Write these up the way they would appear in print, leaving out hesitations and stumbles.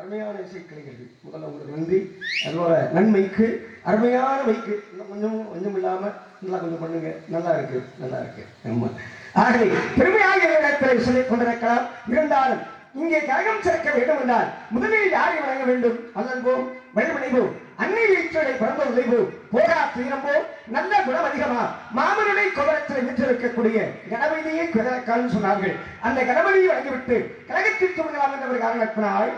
அருமையான இசைக்கலைஞர்கள். முதல்ல உங்களுக்கு நன்றி. அதோட நன்மைக்கு அருமையான வைக்கு இன்னும் கொஞ்சம் இல்லாமல் நல்லா கொஞ்சம் பண்ணுங்க. நல்லா இருக்கு, நல்லா இருக்கு. ஆமா, ஆகவே பெருமையாக இடத்தில் சொல்லிக் கொண்டிருக்கலாம். இருந்தாலும் இங்கே கரகம் சிறக்க வேண்டும் என்றால் முதலில் யாரை வழங்க வேண்டும்? அல்லன்போம், வழிவிளைவோம், அன்னை வீச்சலை பிறந்த விளைவோம், போரா தீரம்போம், நல்ல குணம் அதிகமா மாமனுடைய கோபுரத்தில் நின்றிருக்கக்கூடிய கணபதியை குதிரக்கால் சொன்னார்கள். அந்த கணபதியை வழங்கிவிட்டு கழகத்தில் தொடங்கலாம் என்ற ஒரு காரணத்தினால்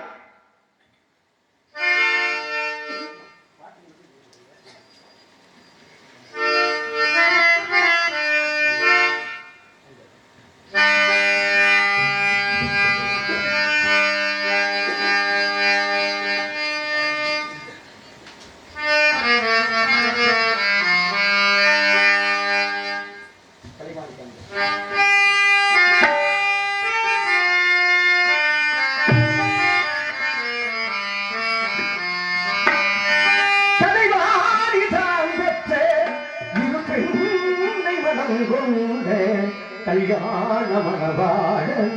கல்யாண மணவாழனே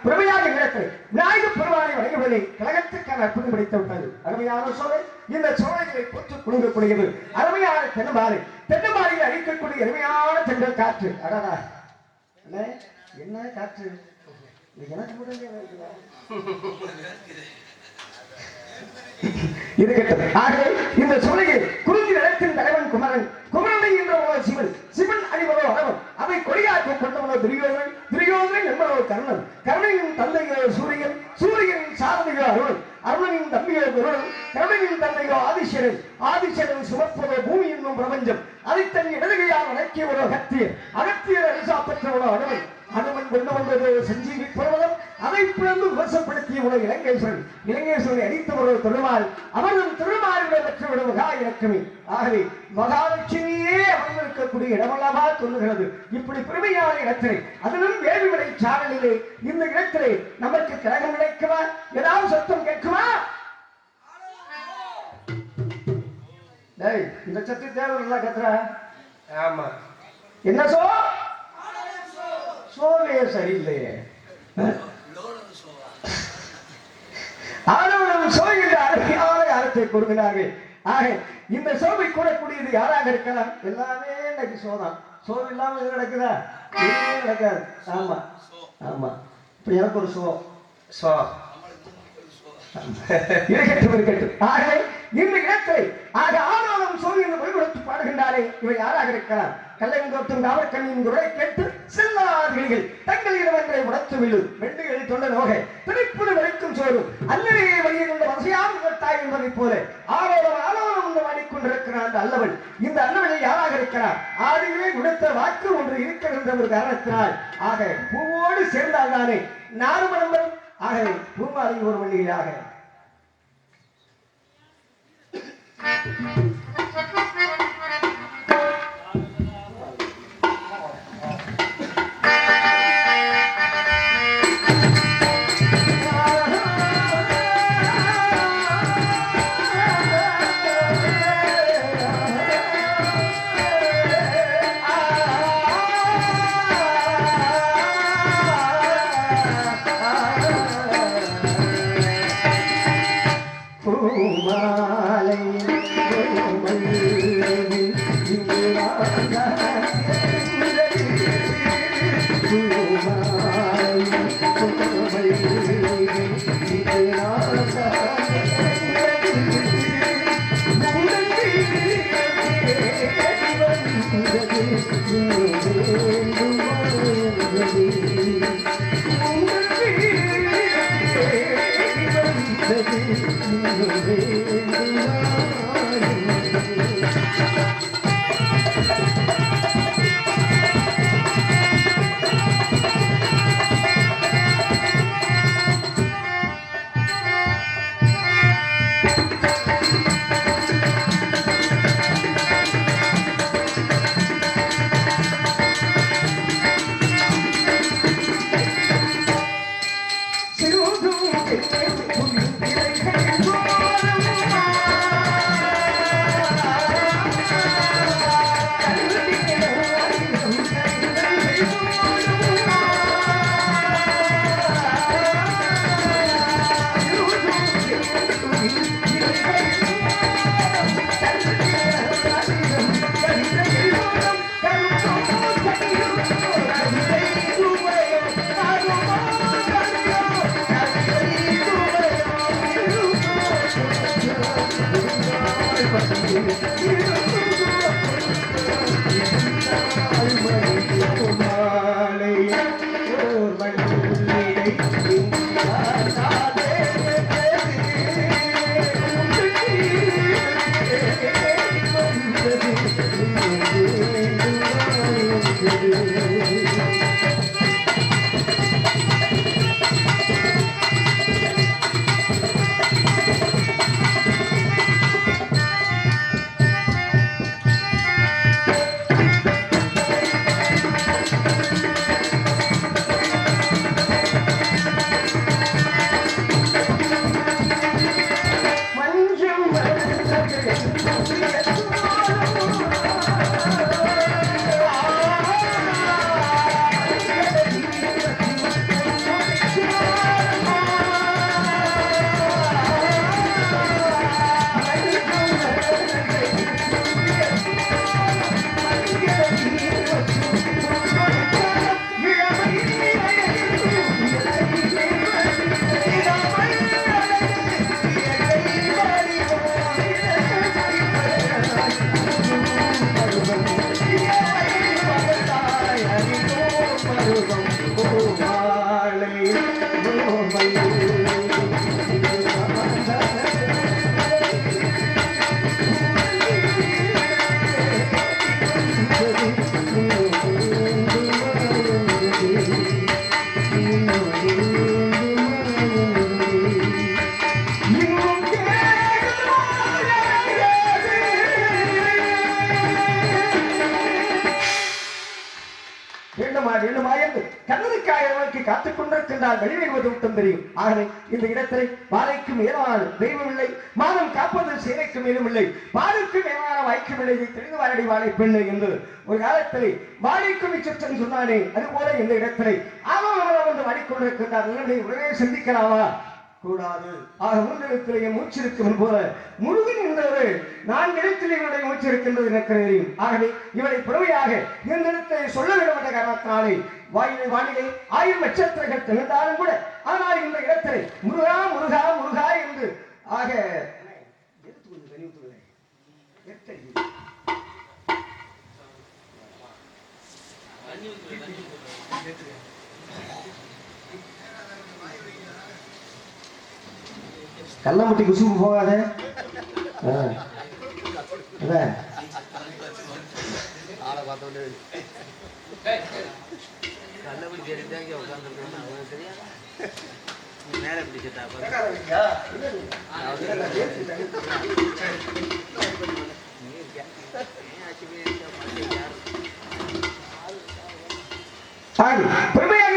பிரமையாக நேரத்தில் விநாயகப் பெருமானை வழங்குவதை கழகத்திற்கான அற்புதம் படித்து விட்டது. அருமையான சோலை. இந்த சோலைகளை போற்று குழுங்கக்கூடியது அருமையான தென்னம்பாறை. தென்னம்பாறையில் அழிக்கக்கூடிய அருமையான தென்றல் காற்று. அடடா, என்ன காற்று! எனக்கு கூட இருக்கட்டும். ஆகவே இந்த சோலையில் குறிஞ்சி நிலத்தின் தலைவன் குமரன், குமரனை என்றவனோ சிவன், சிவன் அணிவனோ அடவன், அதை கொடியாக்க கொண்டவனோ துரியோதனன், துரியோதனன் என்பவனோ கர்ணன், கர்ணனின் தந்தையோ சூரியன், சூரியனின் சாரதியோ அருணன், அருணனின் தம்பியோ குருடன், கருணனின் தந்தையோ ஆதிசேரன், ஆதிசேரன் சுமப்பதோ பூமி என்னும் பிரபஞ்சம், அதை தன் இடதுகையால் அடக்கியவனோ அகத்தியர், அகத்தியர் அரிசா பெற்றவனோ அனுமன், அனுமன் கொண்டு வந்தது சஞ்சீவி பர்வதம், அதை பிறந்து விவசப்படுத்தியவனோ இலங்கேஸ்வரன், இலங்கேஸ்வரனை அடித்தவரோ திருமால், அவர்கள் திருமாலிட பெற்றவிட மகா இலக்கணி. ஆகவே மகாலட்சுமியே அமர்ந்திருக்கக்கூடிய இடமல்லவா சொல்லுகிறது. இப்படி பெருமையான இடத்திலே, அதிலும் வேலுமலை சாரலிலே இந்த இடத்திலே நமக்கு கழகம் கிடைக்குமா? ஏதாவது சத்தம் கேட்குமா? இந்த சத்தி தேவை கத்துற. ஆமா, என்ன சோவே சரியில்லையே. ஆனவனும் சோ என்ற அருமையான அர்த்தத்தை கொடுக்கிறார்கள். ஆக இந்த சோவை கூடக்கூடியது யாராக இருக்கலாம்? எல்லாமே இன்னைக்கு சோதான். சோ இல்லாம இது நடக்குதா? நடக்காது. ஆமா ஆமா, இப்ப எனக்கு ஒரு சோ இருக்கட்டும். ஆகவே இந்த இடத்தை ஆனாலும் சோ என்று மொழிபெடுத்து பாடுகின்றாரே, இவை யாராக இருக்கலாம்? கல்லைங்கோட்டும் காவற்கண்ணியின் குரலை கேட்டு செல்லாதீர்கள் தங்களிடம் என்றை உடத்து விழு வெண்டுகளில் தொண்ட நோகை திரைப்புது வரைக்கும் சோறும் அல்லவே வழியை கொண்ட வசையாம் கேட்டாய் என்பதை போல ஆரோரம் என்று வாடிக்கொண்டிருக்கிறார் அந்த அல்லவன். இந்த அல்லவனை யாராக இருக்கிறார்? ஆதிகளே கொடுத்த வாக்கு ஒன்று இருக்கிற ஒரு காரணத்தினால் ஆக பூவோடு சேர்ந்தால் தானே நாறுமணங்கள். ஆகவே பூமாலை ஒரு மல்லிகையாக வேண்டுமா என்று கண்ணனுக்காக நோக்கி காத்துக் கொண்டிருக்கின்றால் வெளிவருவது மட்டும் தெரியும். ஆகவே இந்த இடத்திலே வாழைக்கு மேலான தெய்வமில்லை, மாதம் காப்பது சேவைக்கு மேலும் இல்லை, பாலுக்கு மேலான வாய்க்கும் இல்லை, தெரிந்து வாழடி வாழை பெண்ணு என்று ஒரு காலத்திலே வாழைக்கு மிச்சம் சொன்னானே, அதுபோல இந்த இடத்திலே ஆமாம் என்று வாடிக்கொண்டிருக்கின்றார். உடனே சிந்திக்கலாமா? கூடாது. ஆக மூன்றிடத்திலேயே மூச்சிருக்கும் போல முழுகி நின்றவர்கள் 4 இடத்திலே இவருடைய மூச்சு இருக்கின்றது எனக்கு தெரியும். ஆகவே இவரை புறவையாக இந்த இடத்தை சொல்ல வேண்டும் என்ற காரணத்தினாலே வானிலை 1000 நட்சத்திரங்கள் திகழ்ந்தாலும் கூட ஆனால் இந்த இடத்திலே முருகா முருகா முருகா என்று ஆக கள்ளமுட்டி குசும்பு போகாத. பெருமையாக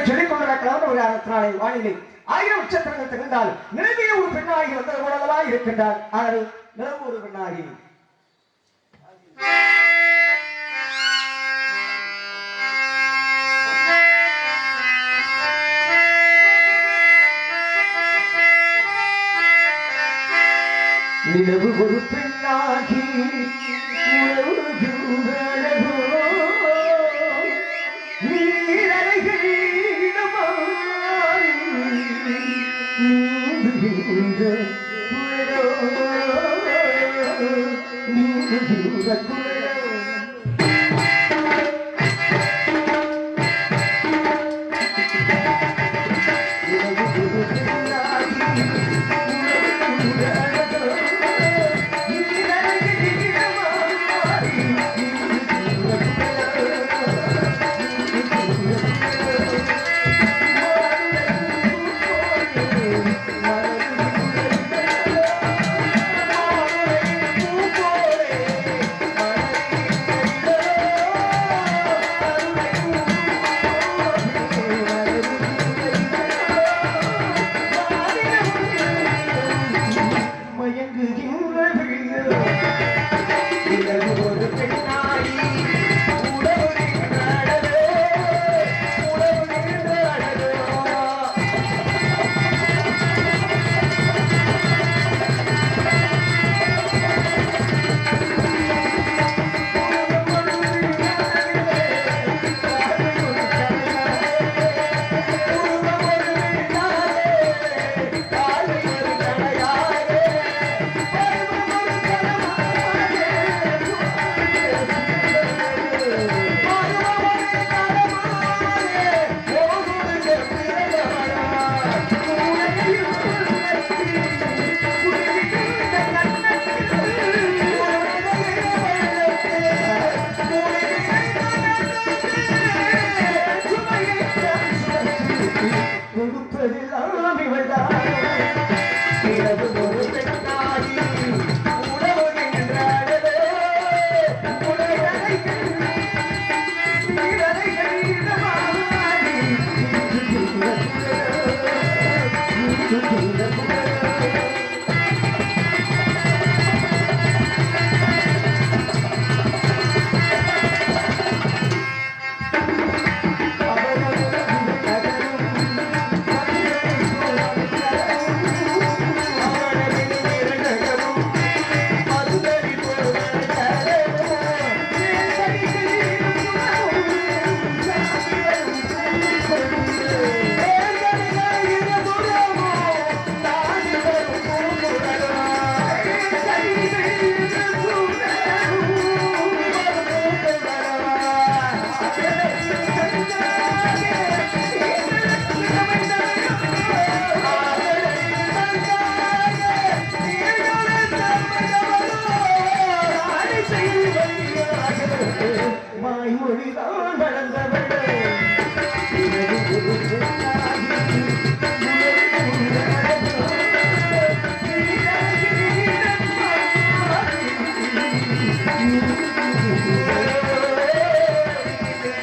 சொல்லிக் கொண்டிருக்கலாம் ஒரு காரணத்தினாலே வானிலை 1000 நட்சத்திரங்கள் திகழ்ந்தால் நிலவிய ஒரு பெண்ணாகி வந்தது போலவா இருக்கின்றார். ஆனால் நிலவு ஒரு பெண்ணாகி நிலவு ஒரு பெண்ணாகி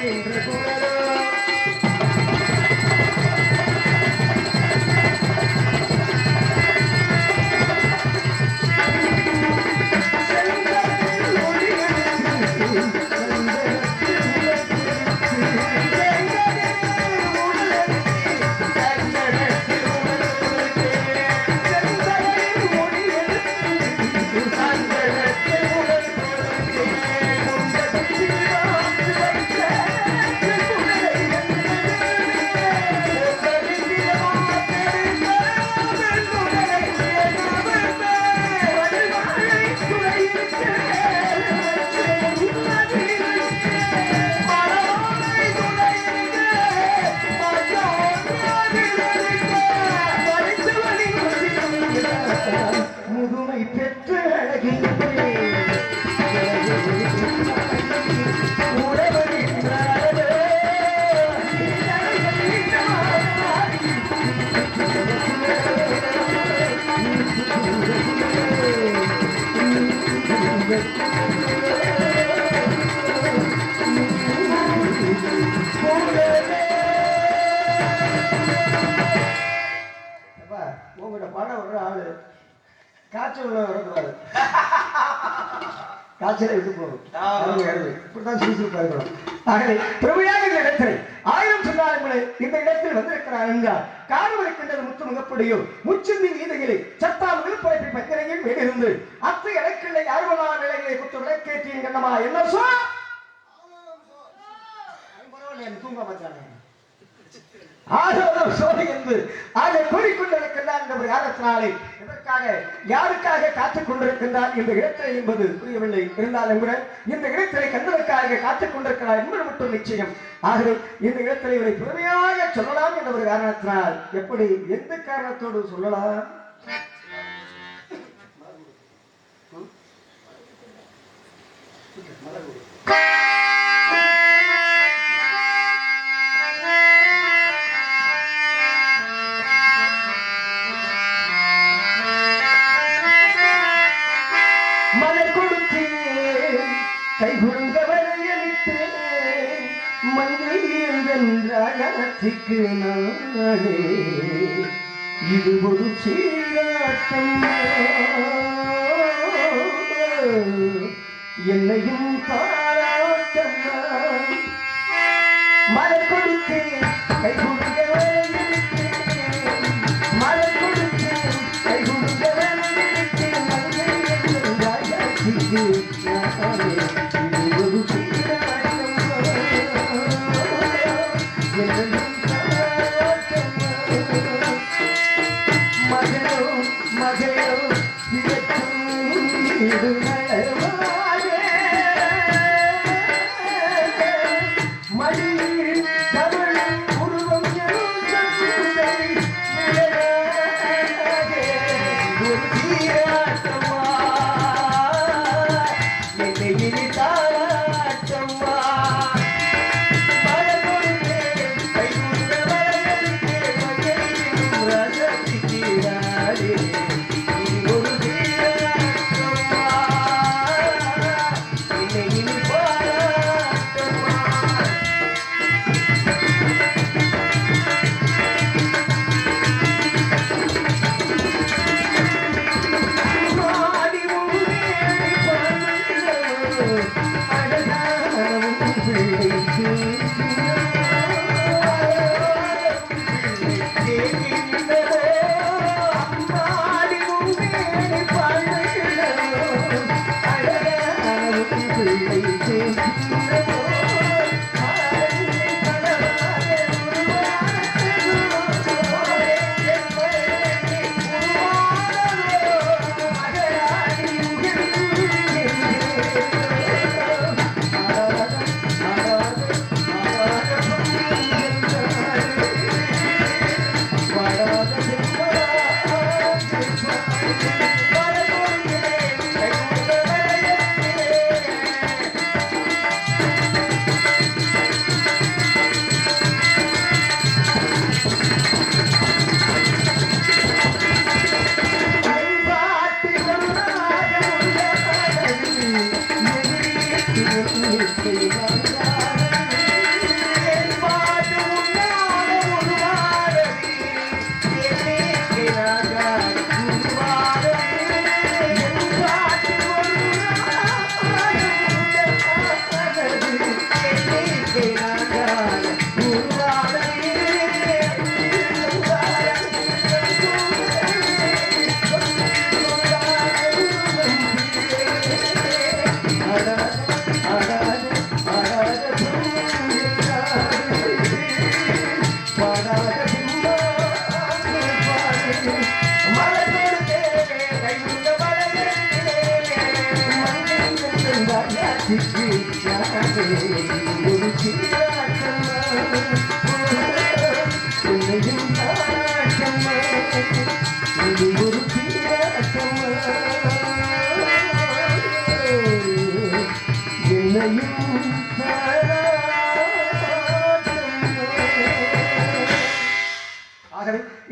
Thank you. பாட வர்ற ஆளு காய்ச்சல் வரக்கூடாது, காய்ச்சலை விட்டு போகும். இப்படிதான் சுறுசுறுப்பா இருக்கணும். ஆகவே பிரபுயாக இந்த இடத்தில் 1000 சொன்னார்களே இந்த இடத்தில் வந்திருக்கிறார் என்றால் காரணம் இருக்கின்றது. முத்து முகப்படியோ முச்சிந்தி வீதிகளை சத்தால் விழுப்புரப்பி பத்திரையில் வேண்டியிருந்து அத்து இலக்கில்லை அறுபதா நிலைகளை குத்து விளக்கேற்றியின் கண்ணமா என்ன சொல் தூங்க பார்த்தாங்க சோதி என்று அதை கூறிக்கொண்டிருக்கின்றார் என்ற ஒரு காரணத்தினாலே இதற்காக யாருக்காக காத்துக் கொண்டிருக்கின்றார் இந்த இடத்திலே என்பது புரியவில்லை. இருந்தாலும் கூட இந்த இடத்திலே கண்டதற்காக காத்துக் கொண்டிருக்கிறார் என்பது மட்டும் நிச்சயம். ஆகவே இந்த இடத்திலே இவரை பெருமையாக சொல்லலாம் என்ற ஒரு காரணத்தினால் எப்படி எந்த காரணத்தோடு சொல்லலாம்? நானே இது ஒரு சீராட்டம் என்னையும் தாராட்டம் மலர் கொடுத்து கை கொடுக்க மலர் கொடுத்து கை கொடுக்க இது ஒரு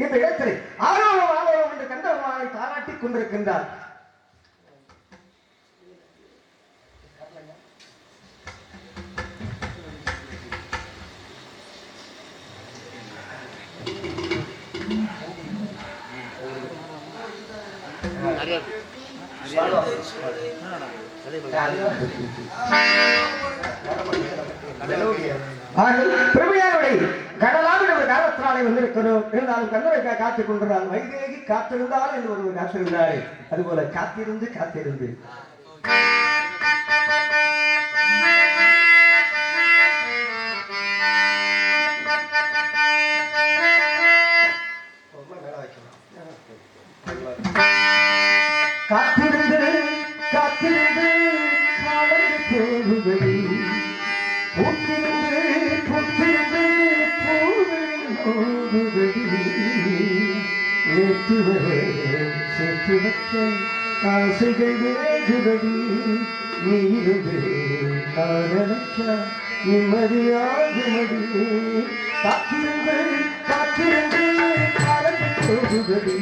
இந்த இடத்திலே ஆரோரம் ஆரோரம் என்று கண்டவனை பாராட்டிக் கொண்டிருக்கின்றார். கடலாவின் ஒரு காலத்தினாலே வந்திருக்கிறோம். இருந்தாலும் கண்ணரை காத்துக் கொண்டிருந்தால் வைதேகி காத்திருந்தால் என்று ஒருவர் காத்திருந்தாரே, அதுபோல காத்திருந்து காத்திருந்து காத்திருந்து காத்திருந்து காலங்கள் போகுதடி, பூத்திருந்து பூத்திருந்து பூவிழி போகுதடி, நேற்று வரை சேர்த்து வச்ச ஆசைகள் வேகுதடி, நீ இருந்து காதலச்சா நிம்மதியாகுமடி, காத்திருந்து காத்திருந்து காலங்கள் போகுதடி,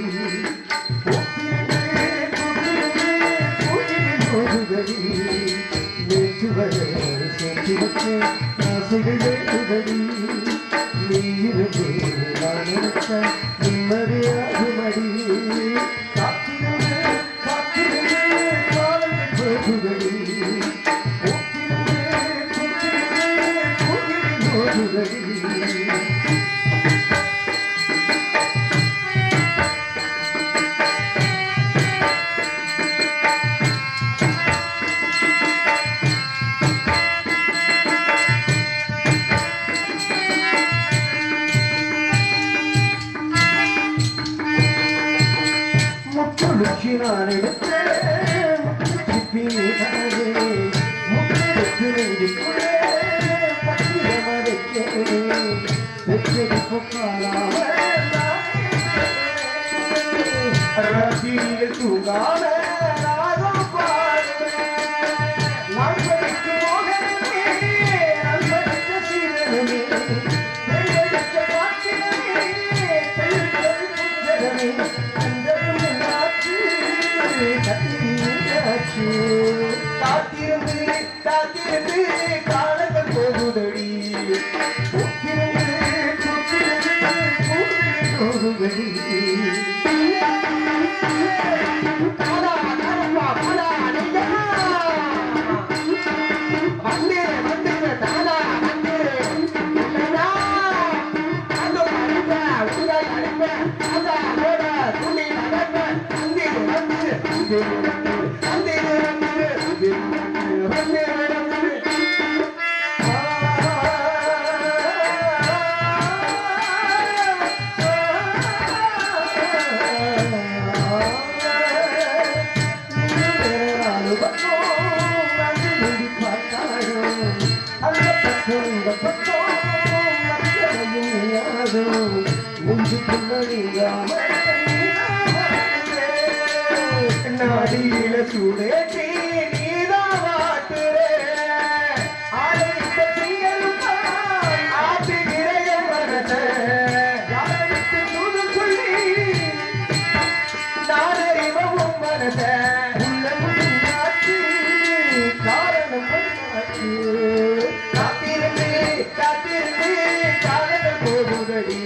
நேற்று வரை சேர்த்து வச்ச ஆசைகள் வேகுதடி, நீ இருந்து காதலச்ச நிம்மதியாகுமடி, காத்திருந்து காத்திருந்து காலங்கள் போகுதடி, நான் எடுத்தேன் முத்தெடுத்து நெஞ்சுக்குள்ளே பத்திரம வைக்கிறேன், வெச்சடிப்பு காலாம ராத்திரியில் தூங்காம நாகம் பாடுவேன், நான் படிக்க மோகனமே நான் படித்த சீரனமே தெளிவடித்த பாட்டினமே தெளித்தது புத்தகமே காத்திருந்து காத்திருந்து காலங்கள் போகுதடி, பூத்திருந்து பூத்திருந்து பூவிழி போகுதடி, நாடியில சூடேற்றி நீதான் வாட்டுறே, ஆலரித்த சிங்கரும் ஆட்டுகிறைய மனச யாருக்கு தூது சொல்லி நானறிவும் மனச உள்ள முடியாச்சு காரணம் பண்ணாச்சு, காத்திருந்து காத்திருந்து காலங்கள் போகுதடி,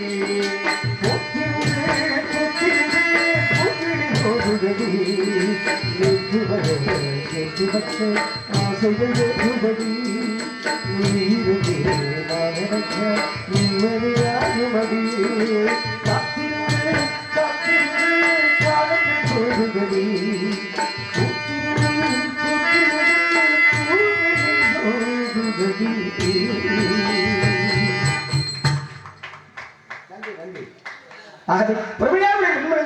நேற்று வரை சேர்த்து வச்ச ஆசைகள் வேகுதடி, நீருக்கு நான் நினைச்ச நிம்மதியாகுமடி, காத்திருந்து காத்திருந்து காலங்கள் போகுதடி,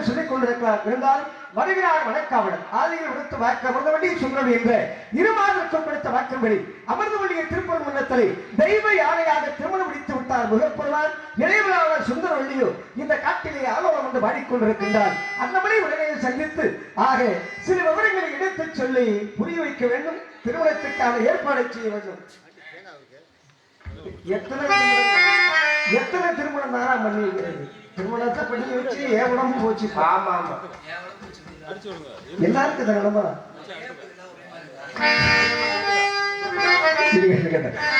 சொல்லிக் கொண்டிருக்கிறார். இருந்தாலும் வருகிறார் வணக்காவலன் ஆதியில் விடுத்த வாக்கு அமிர்தவண்டி சுந்தரவடி என்ற இருமாதம் கொடுத்த வாக்கின்படி அமிர்தவண்டியை திருப்பூர் மன்னத்திலே தெய்வ யானையாக திருமணம் முடித்து விட்டார் முகப்பொருளார் இளையவளாளர் சுந்தரவள்ளியோ இந்த காட்டிலே ஆலோலம் என்று பாடிக்கொண்டிருக்கின்றார். அந்தபடி உடனே சந்தித்து ஆக சில விவரங்களை எடுத்து சொல்லி புரிய வைக்க வேண்டும், திருமணத்துக்கான ஏற்பாடு செய்ய வேண்டும். எத்தனை திருமணம் தானா பண்ணி வைக்கிறது, திருமணத்தை பண்ணி வச்சு ஏன் உடம்பு போச்சு. ஆமா ஆமா எல்லாருக்கும் நிலைமை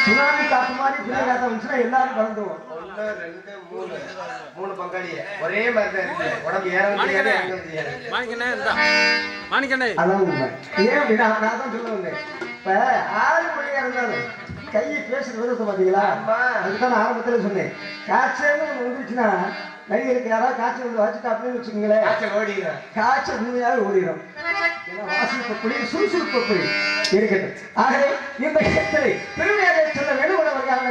சுனாமி காத்து மாதிரி புயல் காத்த வந்துச்சுன்னா எல்லாரும் கலந்துருவோம். 1 2 3 பங்காளி ஒரே மாதிரி தான் இருக்கு. உடம்பு ஏறவும் செய்யாது, இறங்கவும் செய்யாது. அதான் உண்மை. ஏன் அப்படின்னா நான் தான் சொல்ல வந்தேன். இப்ப 6 மணியா இருந்தாலும் கையை பேசுற விதத்தை பாத்தீங்களா? அதுதான் நான் ஆரம்பத்துல சொன்னேன். காய்ச்சல்னு ஒண்ணு வந்துருச்சுன்னா நடிகருக்கு யாராவது காய்ச்சல் வந்து வச்சுட்டா அப்படின்னு வச்சுக்கோங்களேன், காய்ச்சல் ஓடிடும். காய்ச்சல் உண்மையாக ஓடிடும். ஏன்னா வாசிப்பப்படி சுறுசுறுப்பப்படி இருக்கட்டும். ஆகவே இந்த இடத்திலே பெருமையாக சொல்ல வேண்டுமவர்கள் அந்த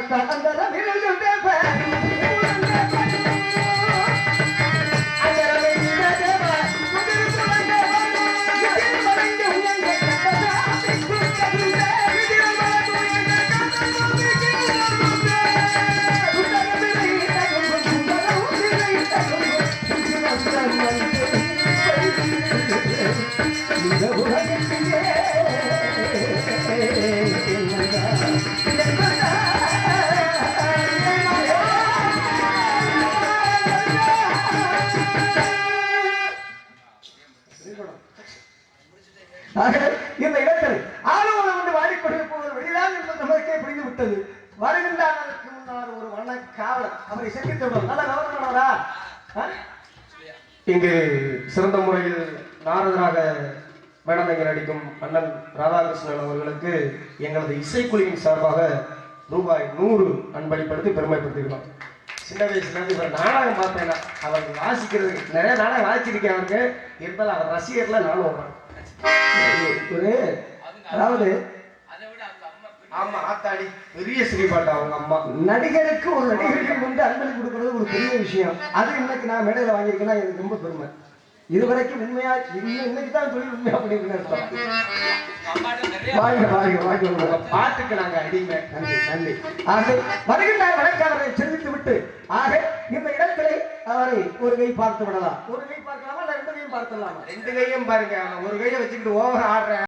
இந்த இடத்தில் ஆளுநர் வந்து வாடிக்கொண்டிருப்பவர் வெளிதான் என்பது நமக்கே புரிந்து விட்டது. வருகின்றாருக்கு முன்னால் ஒரு வண்ண காவலர் அவரை சந்தித்தவர் நல்ல கவனமானவரா? இங்கு சிறந்த முறையில் நாரதராக வேடந்தங்க நடிக்கும் அண்ணன் ராதாகிருஷ்ணன் அவர்களுக்கு எங்களது இசைக்குழுவின் சார்பாக ரூபாய் 100 அன்பளிப்படுத்தி பெருமைப்படுத்திருக்கோம். சின்ன வயசுலேருந்து இவர் நாடகம் பார்த்தேன்னா அவர் வாசிக்கிறது நிறைய நாடகம் வாசிச்சிருக்கேன். அவருக்கு இருந்தாலும் அவர் ரசிகர்ல நானும் வருவேன். அதாவது ஆமா ஆத்தாடி பெரிய ஸ்ரீபாட்டா அவங்க அம்மா. நடிகருக்கு ஒரு நடிகருக்கு வந்து அன்பளி கொடுக்கறது ஒரு பெரிய விஷயம். அது இன்னைக்கு நான் மேடையில் வாங்கியிருக்கேன்னா எனக்கு ரொம்ப பெருமை. இதுவரைக்கும் உண்மையா இன்னைக்கு தான் தொழில் உண்மையா பண்ணிருக்கேன். பாட்டுக்கு நாங்க அடிமை. நன்றி நன்றி. ஆக வருகின்ற வழக்காளரை செலுத்தி விட்டு ஆக இந்த இடத்திலே அவரை ஒரு கை பார்த்து விடலாம். ஒரு கை பார்க்கலாமா இல்ல 2 கையும் பார்த்துடலாமா? 2 கையும் பாருங்க. ஒரு கையை வச்சுக்கிட்டு ஓவர் ஆடுறேன்.